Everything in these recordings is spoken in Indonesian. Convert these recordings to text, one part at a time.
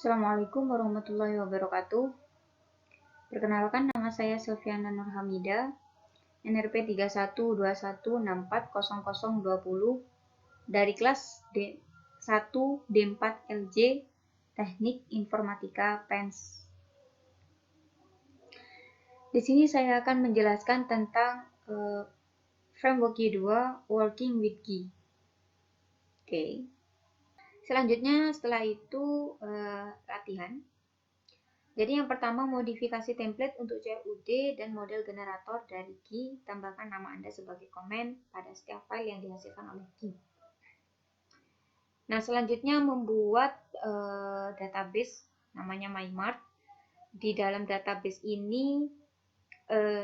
Assalamualaikum warahmatullahi wabarakatuh. Perkenalkan, nama saya Silviana Nurhamida, NRP 3121640020 dari kelas D1 D4 LJ Teknik Informatika PENS. Di sini saya akan menjelaskan tentang framework G2 Working with G. Oke. Selanjutnya setelah itu latihan. Jadi yang pertama, modifikasi template untuk CRUD dan model generator dari G. Tambahkan nama Anda sebagai komen pada setiap file yang dihasilkan oleh G. Nah, selanjutnya membuat database namanya MyMart. Di dalam database ini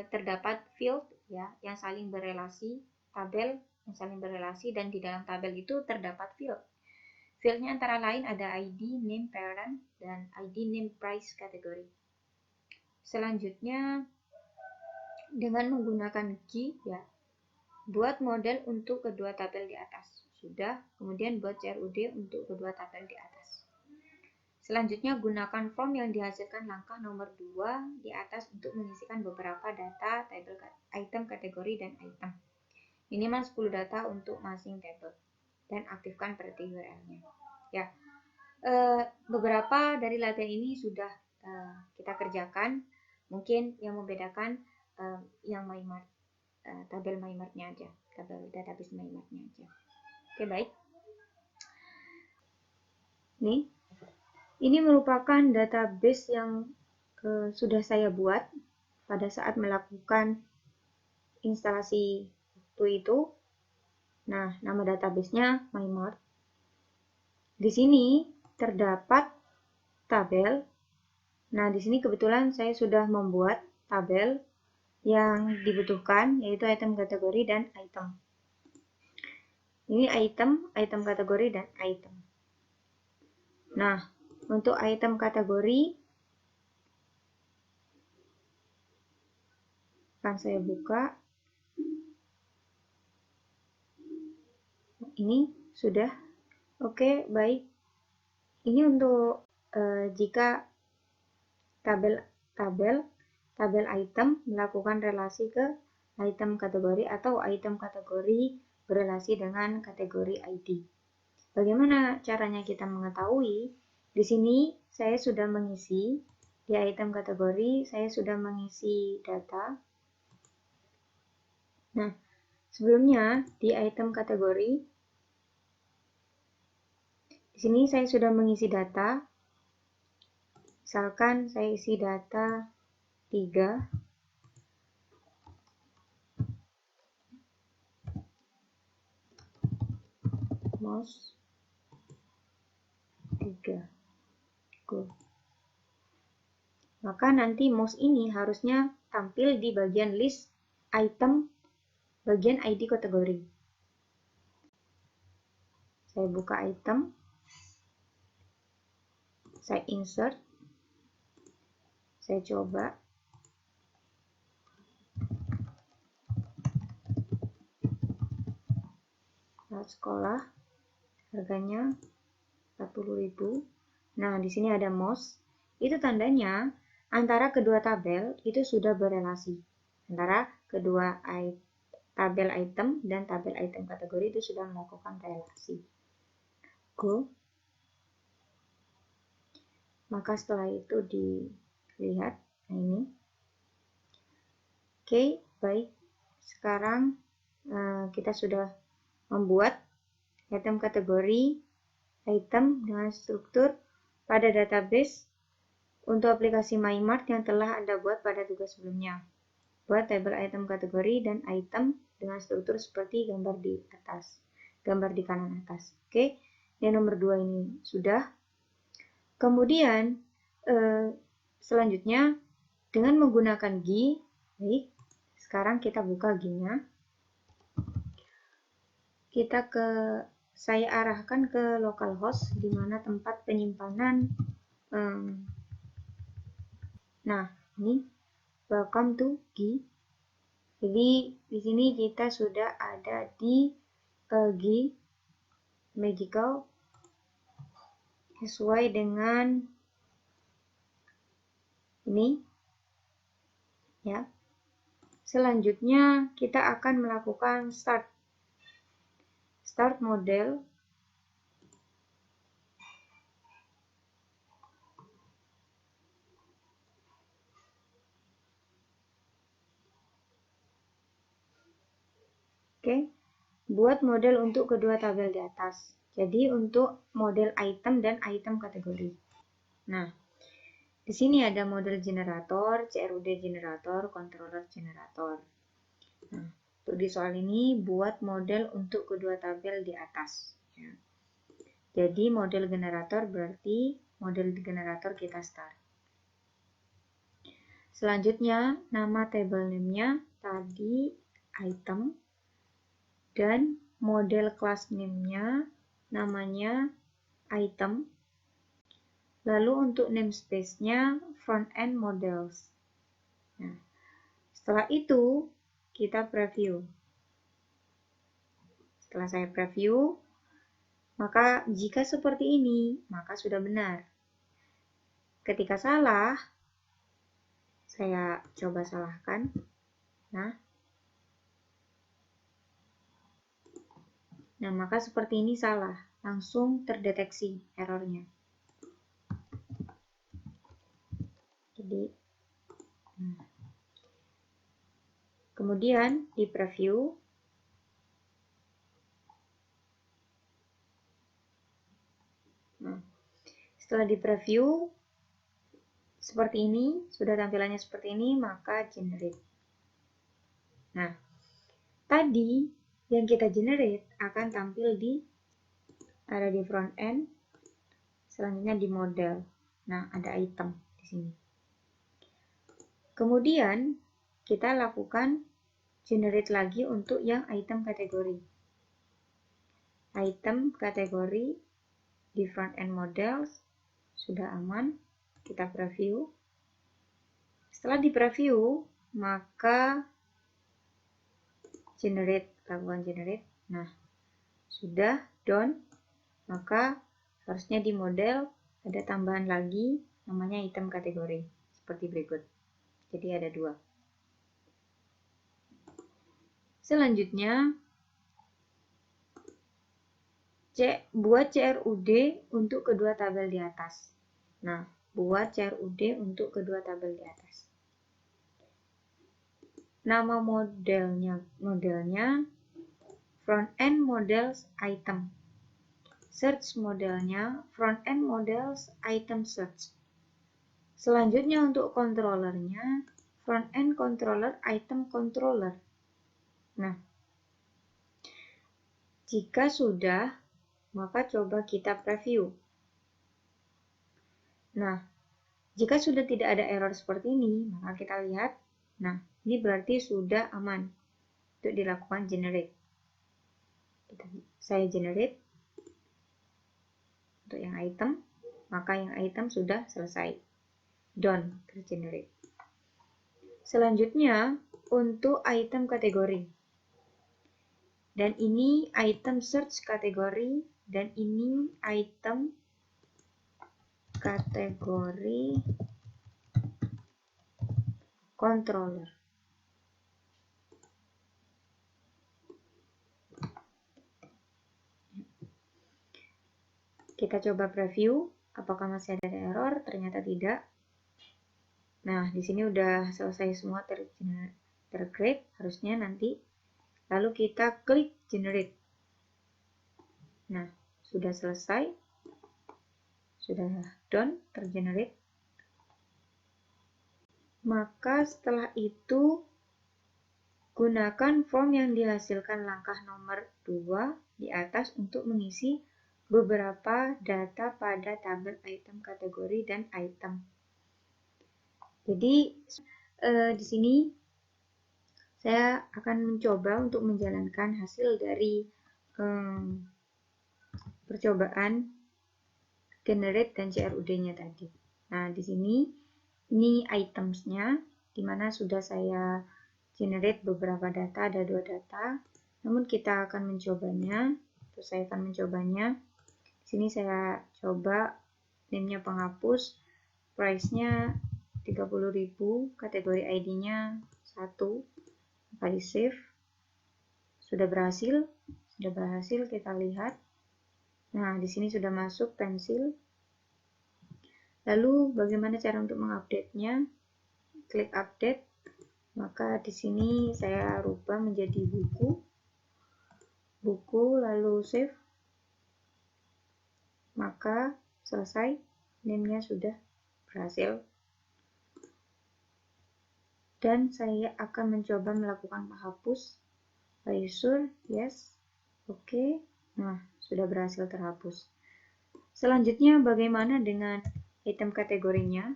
terdapat field ya yang saling berelasi, tabel yang saling berelasi, dan di dalam tabel itu terdapat field. Fieldnya antara lain ada ID, name parent, dan ID, name price kategori. Selanjutnya, dengan menggunakan G, ya, buat model untuk kedua tabel di atas. Sudah, kemudian buat CRUD untuk kedua tabel di atas. Selanjutnya, gunakan form yang dihasilkan langkah nomor 2 di atas untuk mengisikan beberapa data, tabel, item, kategori, dan item. Minimal 10 data untuk masing tabel. Dan aktifkan berarti URL-nya. Ya, beberapa dari latihan ini sudah kita kerjakan. Mungkin yang membedakan yang MyMart, tabel MyMart-nya aja, tabel database MyMart-nya aja. Oke, baik. Ini merupakan database yang sudah saya buat pada saat melakukan instalasi waktu itu. Nah, nama database-nya MyMart. Di sini terdapat tabel. Nah, di sini kebetulan saya sudah membuat tabel yang dibutuhkan, yaitu item, kategori, dan item. Ini item, item kategori, dan item. Nah, untuk item kategori akan saya buka. Ini sudah. Oke, baik. Ini untuk jika tabel item melakukan relasi ke item kategori atau item kategori berelasi dengan kategori ID. Bagaimana caranya kita mengetahui? Di sini saya sudah mengisi di item kategori, saya sudah mengisi data. Nah, sebelumnya di item kategori, di sini saya sudah mengisi data. Misalkan saya isi data 3. Mouse 3. Go. Maka nanti mouse ini harusnya tampil di bagian list item, bagian ID kategori. Saya buka item. Saya insert. Saya coba. Alat sekolah. Harganya 40.000. Nah, di sini ada mouse. Itu tandanya antara kedua tabel itu sudah berelasi. Antara kedua tabel item dan tabel item kategori itu sudah melakukan relasi. Go. Maka setelah itu dilihat. Nah, ini. Oke, baik. Sekarang kita sudah membuat item kategori item dengan struktur pada database untuk aplikasi MyMart yang telah Anda buat pada tugas sebelumnya. Buat tabel item kategori dan item dengan struktur seperti gambar di atas, gambar di kanan atas. Oke, yang nomor 2 ini sudah. Kemudian selanjutnya dengan menggunakan G, baik. Sekarang kita buka G-nya. Saya arahkan ke localhost, di mana tempat penyimpanan. Nah, ini welcome to G. Jadi di sini kita sudah ada di G Magical sesuai dengan Ini ya. Selanjutnya kita akan melakukan start model. Oke, buat model untuk kedua tabel di atas. Jadi untuk model item dan item kategori. Nah, di sini ada model generator, CRUD generator, controller generator. Nah, untuk di soal ini buat model untuk kedua tabel di atas. Ya. Jadi model generator berarti model generator kita start. Selanjutnya nama table name-nya tadi item dan model class name-nya namanya item. Lalu untuk namespace-nya front end models. Nah, setelah itu kita preview. Setelah saya preview, maka jika seperti ini, maka sudah benar. Ketika salah, saya coba salahkan. Nah, maka seperti ini salah. Langsung terdeteksi errornya. Jadi, kemudian di preview. Nah, setelah di preview seperti ini, sudah tampilannya seperti ini, maka generate. Nah, tadi yang kita generate akan tampil ada di front end, selanjutnya di model. Nah, ada item di sini. Kemudian kita lakukan generate lagi untuk yang item kategori. Item kategori di front end models sudah aman. Kita preview. Setelah di preview, maka lakukan generate. Nah, sudah done. Maka harusnya di model ada tambahan lagi namanya item kategori seperti berikut. Jadi ada 2. Selanjutnya buat CRUD untuk kedua tabel di atas. Nah, buat CRUD untuk kedua tabel di atas. Nama modelnya front end models item. Search modelnya front end models item search. Selanjutnya untuk controllernya front end controller item controller. Nah, jika sudah, maka coba kita preview. Nah, jika sudah tidak ada error seperti ini, maka kita lihat. Nah, ini berarti sudah aman untuk dilakukan generate. Saya generate untuk yang item, maka yang item sudah selesai. Done, tergenerate. Selanjutnya, untuk item kategori. Dan ini item search kategori, dan ini item kategori controller. Kita coba preview, apakah masih ada error? Ternyata tidak. Nah, di sini udah selesai semua tercreate, harusnya nanti. Lalu kita klik generate. Nah, sudah selesai. Sudah done, tergenerate. Maka setelah itu, gunakan form yang dihasilkan langkah nomor 2 di atas untuk mengisi beberapa data pada tabel item kategori dan item. Jadi di sini saya akan mencoba untuk menjalankan hasil dari percobaan generate dan CRUD-nya tadi. Nah, di sini ini itemsnya, di mana sudah saya generate beberapa data, ada 2 data. Namun kita akan mencobanya, terus saya akan mencobanya. Di sini saya coba name-nya penghapus, price-nya 30.000, kategori ID-nya 1, maka di save. Sudah berhasil kita lihat. Nah, di sini sudah masuk pensil. Lalu bagaimana cara untuk mengupdate-nya? Klik update. Maka di sini saya rubah menjadi buku, lalu save. Maka selesai, name-nya sudah berhasil. Dan saya akan mencoba melakukan menghapus. Are you sure? Yes. Oke. Nah, sudah berhasil terhapus. Selanjutnya bagaimana dengan item kategorinya?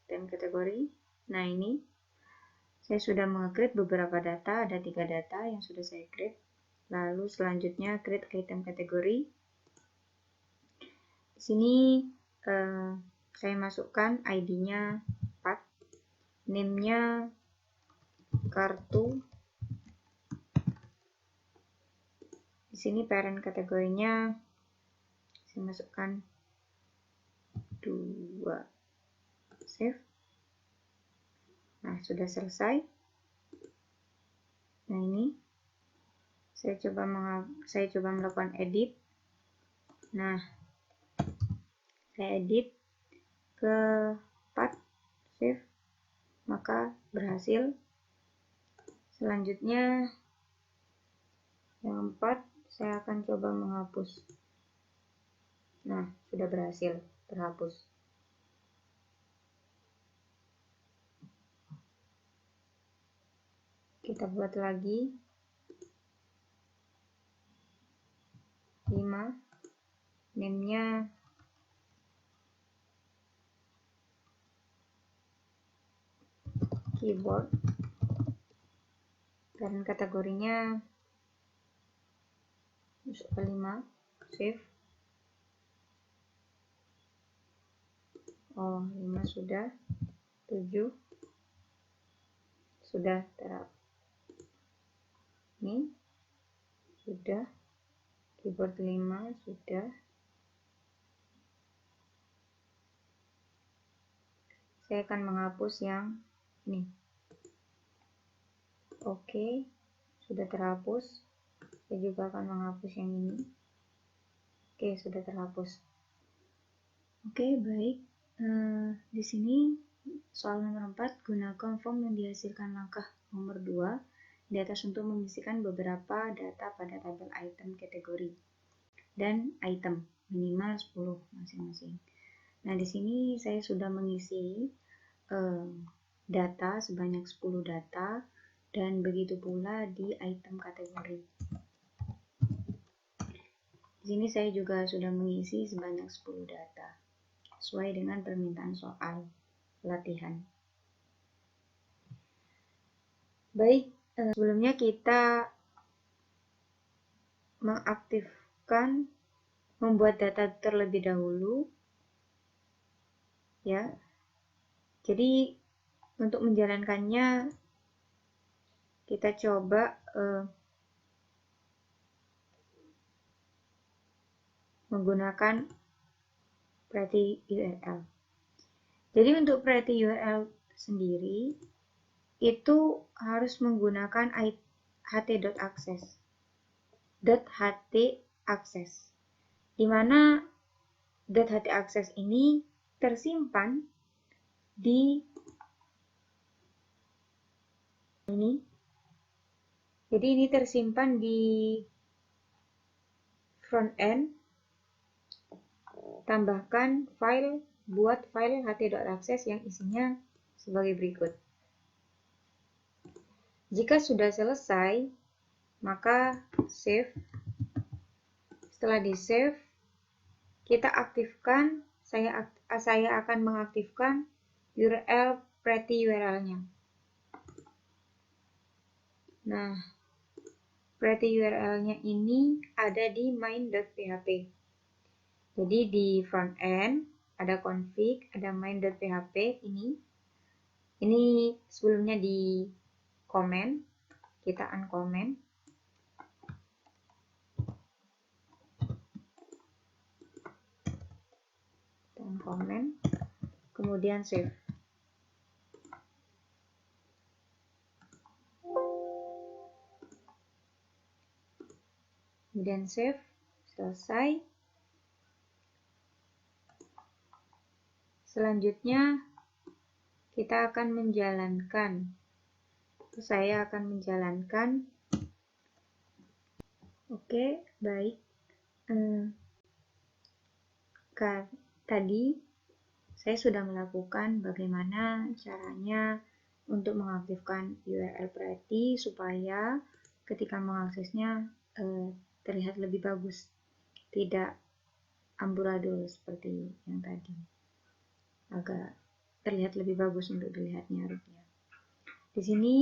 Item kategori. Nah, ini saya sudah meng-create beberapa data, ada 3 data yang sudah saya create. Lalu selanjutnya create item kategori. Di sini saya masukkan ID-nya 4, name-nya kartu. Di sini parent kategorinya saya masukkan 2. Save. Nah, sudah selesai. Nah, ini saya coba melakukan edit. Nah, saya edit ke 4, save, maka berhasil. Selanjutnya yang 4 saya akan coba menghapus. Nah, sudah berhasil terhapus. Kita buat lagi 5, name-nya keyboard, dan kategorinya 5, save. Oh, 5 sudah, 7 sudah terhapus. Ini sudah, keyboard 5 sudah. Saya akan menghapus yang ini. Oke, sudah terhapus. Saya juga akan menghapus yang ini. Oke, sudah terhapus. Oke, baik. Di sini soal nomor 4, gunakan form yang dihasilkan langkah nomor 2 di atas untuk mengisikan beberapa data pada tabel item kategori dan item minimal 10 masing-masing. Nah, di sini saya sudah mengisi data sebanyak 10 data dan begitu pula di item kategori. Di sini saya juga sudah mengisi sebanyak 10 data sesuai dengan permintaan soal latihan. Baik, sebelumnya kita mengaktifkan membuat data terlebih dahulu, ya. Jadi untuk menjalankannya kita coba menggunakan Pretty URL. Jadi untuk Pretty URL sendiri itu harus menggunakan ht.access, di mana .ht.access ini tersimpan di ini. Jadi ini tersimpan di front end. Tambahkan file, buat file ht.access yang isinya sebagai berikut. Jika sudah selesai, maka save. Setelah di save, kita aktifkan, saya akan mengaktifkan URL Pretty URL-nya. Nah, Pretty URL-nya ini ada di main.php. Jadi di front end ada config, ada main.php ini. Ini sebelumnya di comment, kita uncomment. kemudian save. Kemudian save, selesai. Selanjutnya kita akan menjalankan. Saya akan menjalankan. Oke, baik. Tadi saya sudah melakukan bagaimana caranya untuk mengaktifkan URL Preti supaya ketika mengaksesnya terlihat lebih bagus, tidak amburadul seperti yang tadi. Agak terlihat lebih bagus untuk dilihatnya hurufnya. Di sini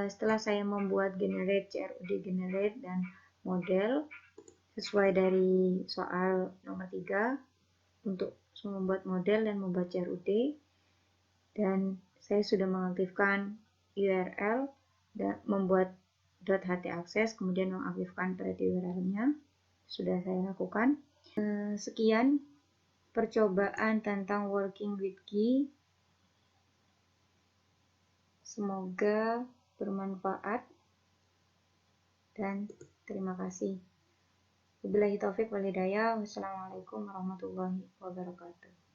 setelah saya membuat generate, CRUD generate dan model sesuai dari soal nomor 3 untuk membuat model dan membuat CRUD, dan saya sudah mengaktifkan URL dan membuat .htaccess, kemudian mengaktifkan Preti URL-nya sudah saya lakukan. Sekian percobaan tentang working with key. Semoga bermanfaat dan terima kasih. Wabillahi taufiq wal hidayah. Wassalamualaikum warahmatullahi wabarakatuh.